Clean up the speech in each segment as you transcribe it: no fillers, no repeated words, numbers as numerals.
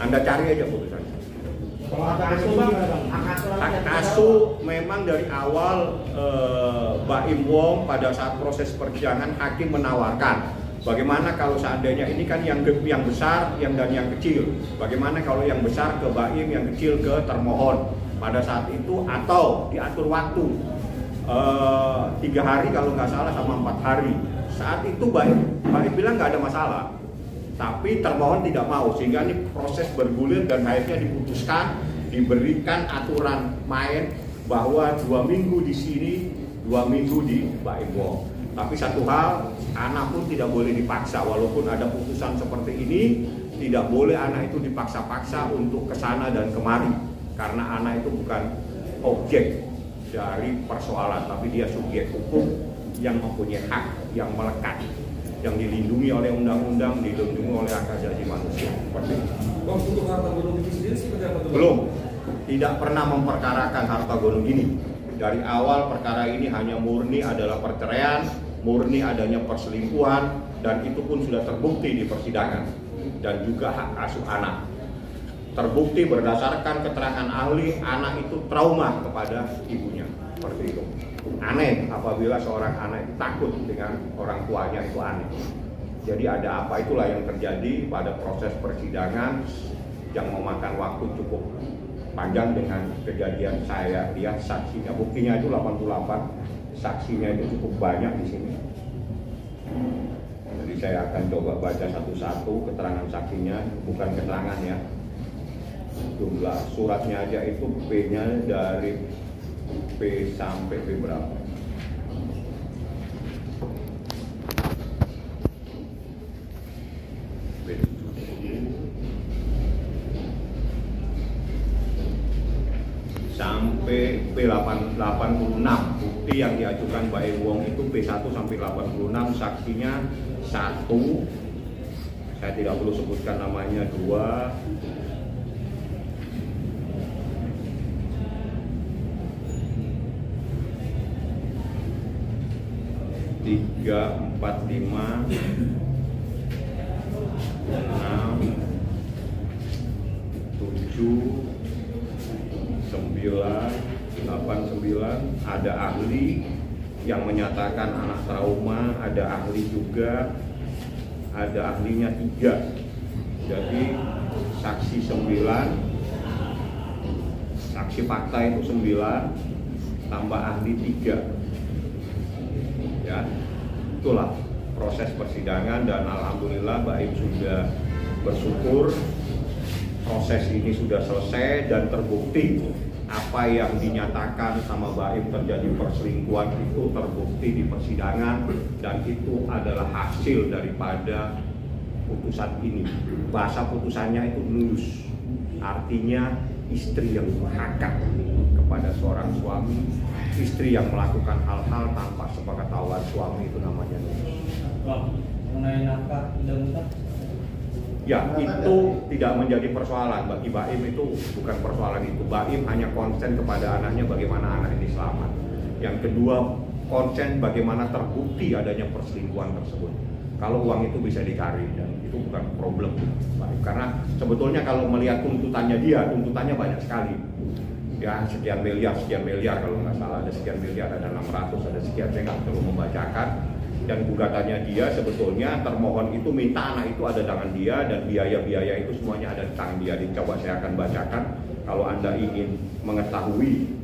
Anda cari aja putusannya. Kalau ada asu bang, Asu memang dari awal Baim Wong pada saat proses persidangan hakim menawarkan bagaimana kalau seandainya ini kan yang besar dan yang kecil, bagaimana kalau yang besar ke Baim, yang kecil ke termohon pada saat itu, atau diatur waktu 3 hari kalau nggak salah sama 4 hari. Saat itu Baim bilang nggak ada masalah, tapi termohon tidak mau, sehingga ini proses bergulir dan akhirnya diputuskan, diberikan aturan main bahwa 2 minggu di sini, 2 minggu di Baim Wong. Tapi satu hal, anak pun tidak boleh dipaksa, walaupun ada putusan seperti ini, tidak boleh anak itu dipaksa-paksa untuk kesana dan kemari, karena anak itu bukan objek dari persoalan, tapi dia subjek hukum yang mempunyai hak yang melekat, yang dilindungi oleh undang-undang, dilindungi oleh hak asasi manusia. Seperti itu. Untuk harta gonung ini sendiri seperti apa? Belum, tidak pernah memperkarakan harta gonung ini. Dari awal perkara ini hanya murni adalah perceraian, murni adanya perselingkuhan, dan itu pun sudah terbukti di persidangan, dan juga hak asuh anak. Terbukti berdasarkan keterangan ahli, anak itu trauma kepada ibunya, seperti itu. Aneh apabila seorang anak itu takut dengan orang tuanya, itu aneh. Jadi ada apa, itulah yang terjadi pada proses persidangan yang memakan waktu cukup panjang dengan kejadian saya lihat saksinya. Buktinya itu 88, saksinya itu cukup banyak di sini. Jadi saya akan coba baca satu-satu keterangan saksinya, bukan keterangan ya. Jumlah suratnya aja itu P-nya dari P sampai P berapa? Sampai P86. Bukti yang diajukan Baim Wong itu P1 sampai 86, saksinya 1, saya tidak perlu sebutkan namanya, 2, 3, 4, 5, 6, 7, 9, 8, 9. Ada ahli yang menyatakan anak trauma, ada ahli juga, ada ahlinya 3. Jadi saksi 9, saksi fakta itu 9, tambah ahli 3. Ya, itulah proses persidangan, dan alhamdulillah Baim sudah bersyukur proses ini sudah selesai dan terbukti apa yang dinyatakan sama Baim terjadi perselingkuhan itu terbukti di persidangan, dan itu adalah hasil daripada putusan ini. Bahasa putusannya itu nulus, artinya istri yang berhak kepada seorang suami, istri yang melakukan hal-hal tanpa sepengetahuan suami, itu namanya nulus. Mengenai nafkah tidak mutlak? Ya, itu tidak menjadi persoalan bagi Baim, itu bukan persoalan itu. Baim hanya konsen kepada anaknya, bagaimana anak ini selamat. Yang kedua, konsen bagaimana terbukti adanya perselingkuhan tersebut. Kalau uang itu bisa dicari, dan itu bukan problem Baim. Karena sebetulnya kalau melihat tuntutannya dia, tuntutannya banyak sekali. Ya, sekian miliar kalau nggak salah, ada sekian miliar, ada 600, ada sekian, saya nggak perlu membacakan. Dan gugatannya dia sebetulnya termohon itu minta anak itu ada tangan dia, dan biaya-biaya itu semuanya ada di tangan dia. Coba saya akan bacakan kalau Anda ingin mengetahui.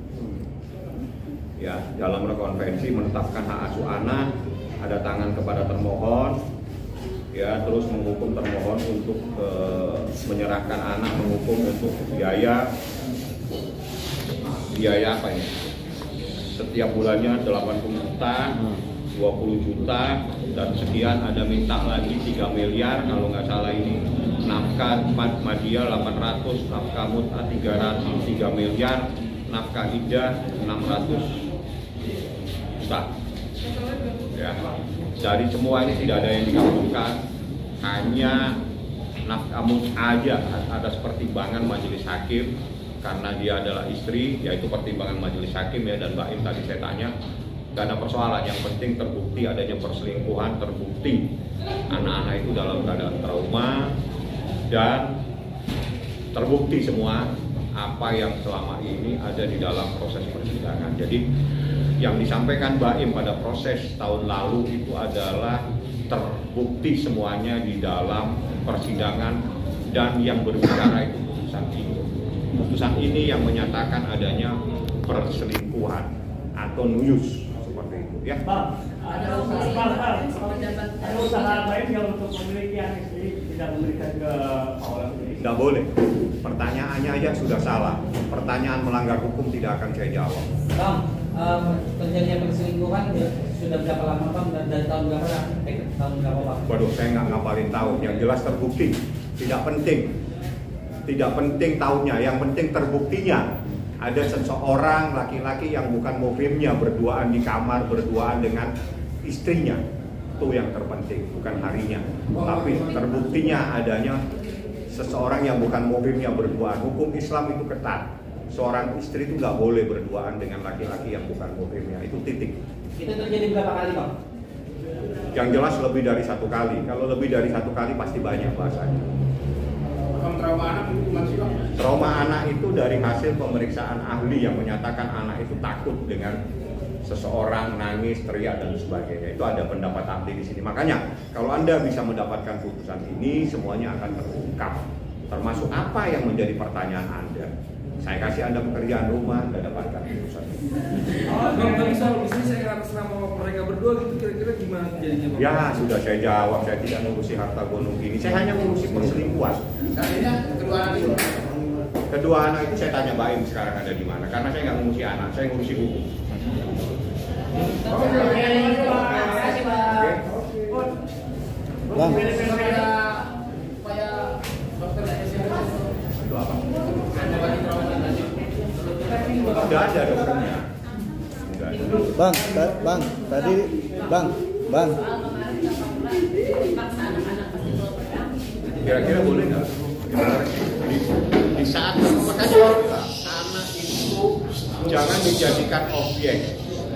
Ya, dalam konvensi menetapkan hak asuh anak, ada tangan kepada termohon, ya, terus menghukum termohon untuk menyerahkan anak, menghukum untuk biaya apa ini? Setiap bulannya 80 juta, 20 juta, dan sekian, ada minta lagi 3 miliar kalau nggak salah ini. Nafkah Madia 800, nafkah mut'ah 300, 3 miliar, nafkah idah 600 juta. Ya. Dari semua ini tidak ada yang dikabulkan, hanya nafkah mut'ah aja ada pertimbangan majelis hakim, karena dia adalah istri, yaitu pertimbangan majelis hakim ya. Dan Baim tadi saya tanya, gak ada persoalan, yang penting terbukti adanya perselingkuhan, terbukti anak-anak itu dalam keadaan trauma, dan terbukti semua apa yang selama ini ada di dalam proses persidangan. Jadi yang disampaikan Baim pada proses tahun lalu itu adalah terbukti semuanya di dalam persidangan, dan yang berbicara itu putusan ini. Putusan ini yang menyatakan adanya perselingkuhan atau nuyus seperti itu ya. Bang, ada usaha lain yang untuk memiliki anak istri tidak memberikan ke orang ini? Tidak boleh. Pertanyaannya aja sudah salah. Pertanyaan melanggar hukum tidak akan saya jawab. Bang, terjadinya perselingkuhan sudah berapa lama Bang, dan dari tahun berapa? Tahun berapa Bang? Waduh, saya nggak ngapalin tahun. Yang jelas terbukti. Tidak penting. Tidak penting tahunnya. Yang penting terbuktinya. Ada seseorang laki-laki yang bukan muhrimnya berduaan di kamar, berduaan dengan istrinya. Itu yang terpenting, bukan harinya. Tapi terbuktinya adanya seseorang yang bukan muhrimnya berduaan. Hukum Islam itu ketat. Seorang istri itu nggak boleh berduaan dengan laki-laki yang bukan muhrimnya. Itu titik. Itu terjadi berapa kali Bang? Yang jelas lebih dari 1 kali. Kalau lebih dari 1 kali pasti banyak bahasanya. Trauma anak itu gimana sih Bang? Trauma anak itu dari hasil pemeriksaan ahli yang menyatakan anak itu takut dengan seseorang, nangis, teriak dan sebagainya. Itu ada pendapat ahli di sini. Makanya kalau Anda bisa mendapatkan putusan ini, semuanya akan terungkap. Termasuk apa yang menjadi pertanyaan Anda. Saya kasih Anda pekerjaan rumah, Anda dapatkan putusan ini. Bang, tadi soal bisnis saya atas nama mereka berdua gitu, kira-kira gimana jadinya Bang? Ya sudah saya jawab, saya tidak ngurusi harta gonung ini. Saya hanya ngurusi perselingkuhan. Seandainya kedua anak itu. Kedua anak itu saya tanya Baim sekarang ada di mana. Karena saya nggak ngurusi anak, saya ngurusi hukum. Bang, Supaya dokter Itu apa? Sudah ada dokternya. Sudah ada. Bang, tadi Bang. Kira-kira boleh nggak? Di saat makanya anak itu jangan dijadikan objek.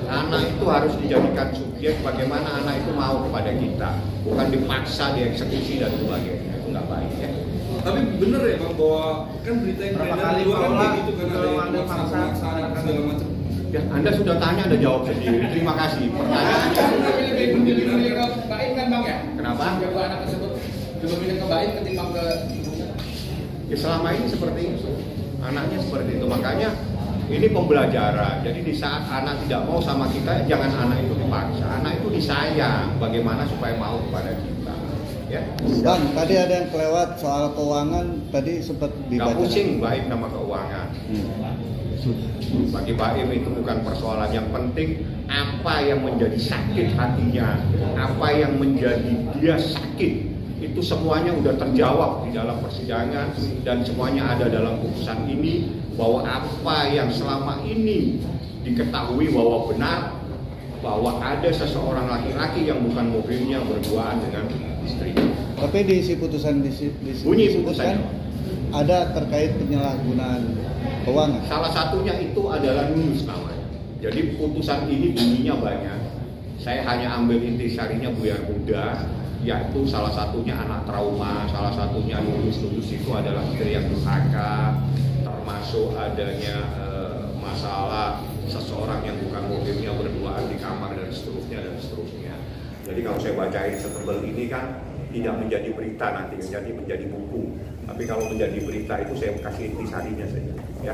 Anak itu harus dijadikan subjek. Bagaimana anak itu mau kepada kita, bukan dipaksa, dieksekusi dan sebagainya. Itu nggak baik ya. Tapi bener ya Bang, bahwa kan berita yang beredar di luar kan kayak gitu kan, ada yang pemaksaan segala macam. Ya, Anda sudah tanya, Anda jawab sendiri. Terima kasih. Pertanyaannya. Lebih ke Baim kan Bang ya? Kenapa? Kedua anak tersebut lebih milih ke Baim ketimbang ke ibunya. Ya selama ini seperti itu. Anaknya seperti itu. Makanya ini pembelajaran. Jadi di saat anak tidak mau sama kita, jangan anak itu dipaksa. Anak itu disayang. Bagaimana supaya mau kepada kita. Ya. Bang, tadi ada yang kelewat soal keuangan, tadi sempat Nggak dibaca. pusing Baim sama keuangan. Bagi Baim itu bukan persoalan yang penting. Apa yang menjadi sakit hatinya, apa yang menjadi dia sakit, itu semuanya udah terjawab di dalam persidangan, dan semuanya ada dalam putusan ini, bahwa apa yang selama ini diketahui bahwa benar, bahwa ada seseorang laki-laki yang bukan muhrimnya berduaan dengan istrinya. Tapi di isi putusan Bunyi disebutkan putusannya. ada terkait penyalahgunaan keuangan. Salah satunya itu adalah nuyus namanya. Jadi putusan ini bunyinya banyak. Saya hanya ambil intisarinya buyar muda, yaitu salah satunya anak trauma, salah satunya nuyus itu adalah istri yang durhaka, termasuk adanya masalah seseorang yang bukan muhrimnya berduaan di kamar dan seterusnya dan seterusnya. Jadi kalau saya bacain setebal ini kan tidak menjadi berita nanti, menjadi buku. Tapi kalau menjadi berita itu saya kasih intisarinya saja. Ya.